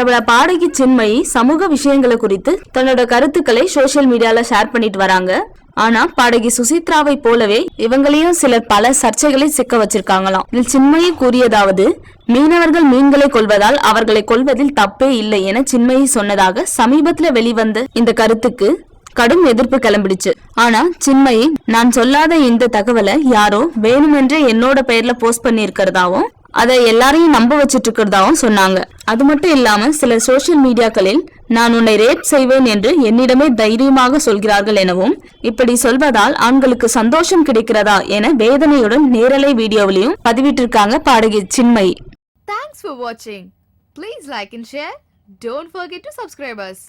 பிரபல பாடகி சின்மயி சமூக விஷயங்களை குறித்து தன்னோட கருத்துக்களை சோசியல் மீடியால ஷேர் பண்ணிட்டு வராங்க. ஆனா பாடகி சுசித்ராவை போலவே இவங்களையும் சிலர் பல சர்ச்சைகளை சிக்க வச்சிருக்காங்களாம். இதில் சின்மயி கூறியதாவது, மீனவர்கள் மீன்களை கொள்வதால் அவர்களை கொள்வதில் தப்பே இல்லை என சின்மயி சொன்னதாக சமீபத்துல வெளிவந்த இந்த கருத்துக்கு கடும் எதிர்ப்பு கிளம்பிடுச்சு. ஆனா சின்மயி, நான் சொல்லாத இந்த தகவலை யாரோ வேணுமென்றே என்னோட பெயர்ல போஸ்ட் பண்ணி இருக்கிறதாவும் அதை எல்லாரையும் நம்ப வச்சிட்டு இருக்கிறதாவும் சொன்னாங்க. அது மட்டும் இல்லாம சில சோசியல் மீடியாக்களில் நான் உன்னை ரேப் செய்வேன் என்று என்னிடமே தைரியமாக சொல்கிறார்கள் எனவும், இப்படி சொல்வதால் ஆண்களுக்கு சந்தோஷம் கிடைக்கிறதா என வேதனையுடன் நேரலை வீடியோவிலையும் பதிவிட்டிருக்காங்க பாடகி Chinmayi. Thanks for watching. Please like and share. Don't forget to subscribe us.